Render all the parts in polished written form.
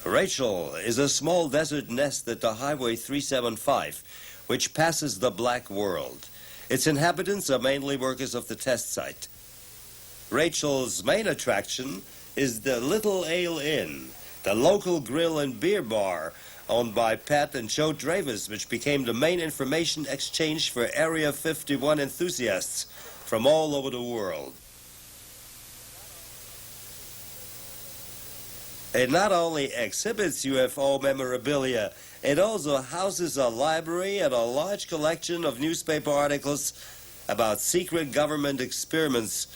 Rachel is a small desert nest at the Highway 375, which passes the Black World. Its inhabitants are mainly workers of the test site. Rachel's main attraction is the Little Ale Inn, the local grill and beer bar owned by Pat and Joe Dravis, which became the main information exchange for Area 51 enthusiasts from all over the world. It not only exhibits UFO memorabilia, it also houses a library and a large collection of newspaper articles about secret government experiments,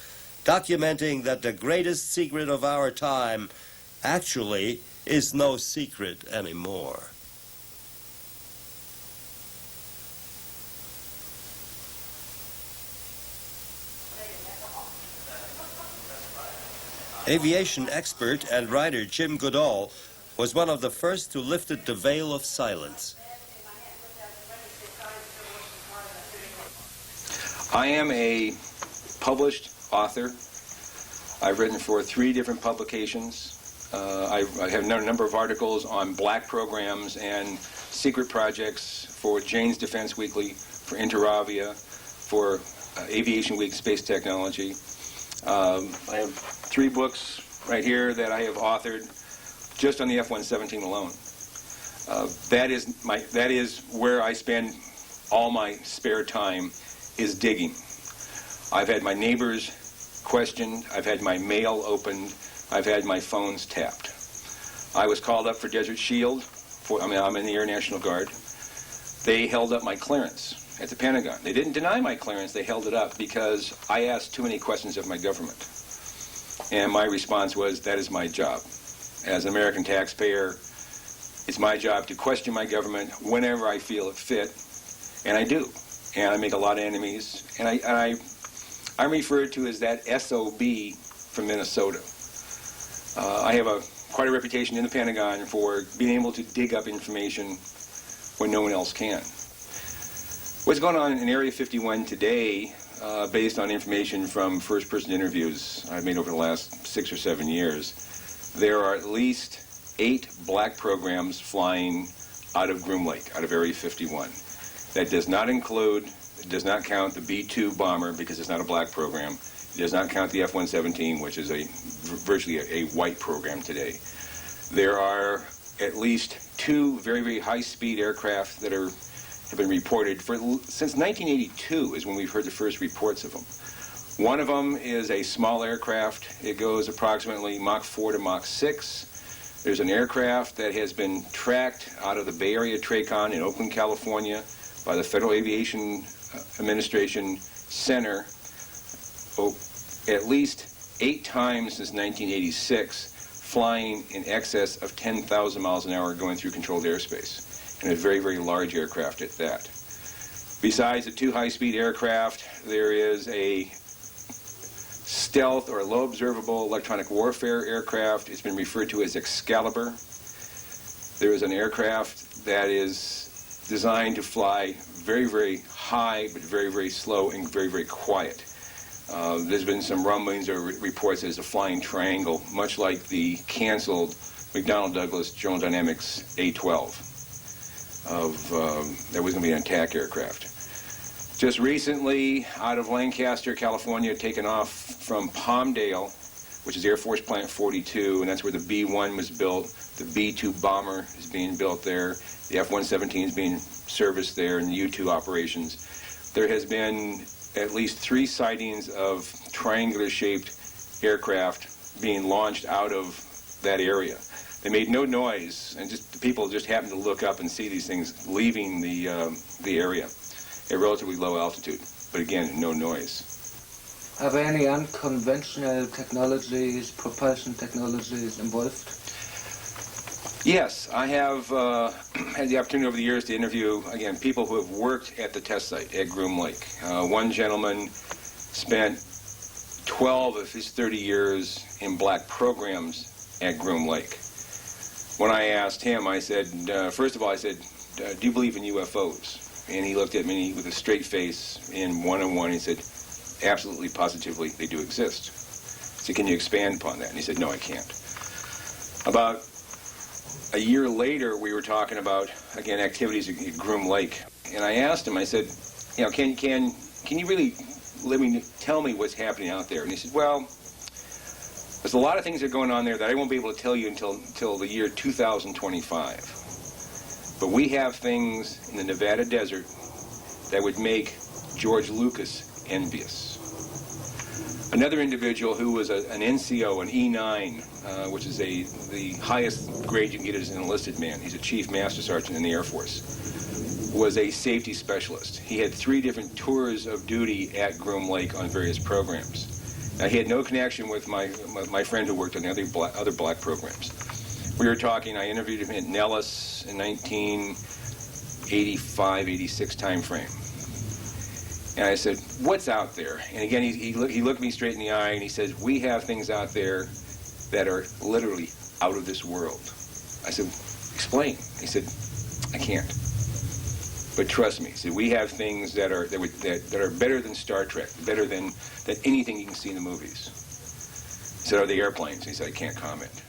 documenting that the greatest secret of our time actually is no secret anymore. Aviation expert and writer Jim Goodall was one of the first who lifted the veil of silence. I am a published author. I've written for 3 different publications. I have a number of articles on black programs and secret projects for Jane's Defense Weekly, for Interavia, for Aviation Week Space Technology. I have 3 books right here that I have authored just on the F-117 alone. That is where I spend all my spare time, is digging. I've had my neighbors questioned, I've had my mail opened, I've had my phones tapped. I was called up for Desert Shield. I'm in the Air National Guard. They held up my clearance at the Pentagon. They didn't deny my clearance, they held it up because I asked too many questions of my government. And my response was, that is my job. As an American taxpayer, it's my job to question my government whenever I feel it fit, and I do. And I make a lot of enemies, and I'm referred to as that SOB from Minnesota. I have quite a reputation in the Pentagon for being able to dig up information when no one else can. What's going on in Area 51 today, based on information from first-person interviews I've made over the last 6 or 7 years, there are at least 8 black programs flying out of Groom Lake, out of Area 51. That does not count the B-2 bomber because it's not a black program. It does not count the F-117, which is virtually a white program today. There are at least 2 very, very high-speed aircraft that have been reported since 1982 is when we've heard the first reports of them. One of them is a small aircraft. It goes approximately Mach 4 to Mach 6. There's an aircraft that has been tracked out of the Bay Area TRACON in Oakland, California by the Federal Aviation Administration Center at least 8 times since 1986, flying in excess of 10,000 miles an hour going through controlled airspace, and a very, very large aircraft at that. Besides the 2 high-speed aircraft, there is a stealth or low observable electronic warfare aircraft. It's been referred to as Excalibur. There is an aircraft that is designed to fly very, very high, but very, very slow and very, very quiet. There's been some rumblings or reports as a flying triangle, much like the canceled McDonnell Douglas General Dynamics A-12 that was going to be an attack aircraft. Just recently, out of Lancaster, California, taken off from Palmdale, which is Air Force Plant 42, and that's where the B-1 was built. The B-2 bomber is being built there. The F-117 is being serviced there in the U-2 operations. There has been at least 3 sightings of triangular-shaped aircraft being launched out of that area. They made no noise, and just the people just happened to look up and see these things leaving the area at relatively low altitude. But again, no noise. Are there any unconventional technologies, propulsion technologies involved? Yes, I have had the opportunity over the years to interview, again, people who have worked at the test site at Groom Lake. One gentleman spent 12 of his 30 years in black programs at Groom Lake. When I asked him, I said, first of all, I said, do you believe in UFOs? And he looked at me with a straight face in one-on-one. He said, absolutely, positively, they do exist. I said, can you expand upon that? And he said, no, I can't. About A year later, we were talking about, again, activities at Groom Lake. And I asked him, I said, you know, can you really tell me what's happening out there? And he said, well, there's a lot of things that are going on there that I won't be able to tell you until the year 2025. But we have things in the Nevada desert that would make George Lucas envious. Another individual who was an NCO, an E9, which is the highest grade you can get as an enlisted man. He's a chief master sergeant in the Air Force. Was a safety specialist. He had 3 different tours of duty at Groom Lake on various programs. Now, he had no connection with my friend who worked on the other black programs. We were talking, I interviewed him at Nellis in 1985, 86 time frame. And I said, what's out there? And again, he looked me straight in the eye and he says, we have things out there that are literally out of this world. I said, explain. He said, I can't. But trust me. He said, we have things that are better than Star Trek, better than anything you can see in the movies. He said, are they airplanes? He said, I can't comment.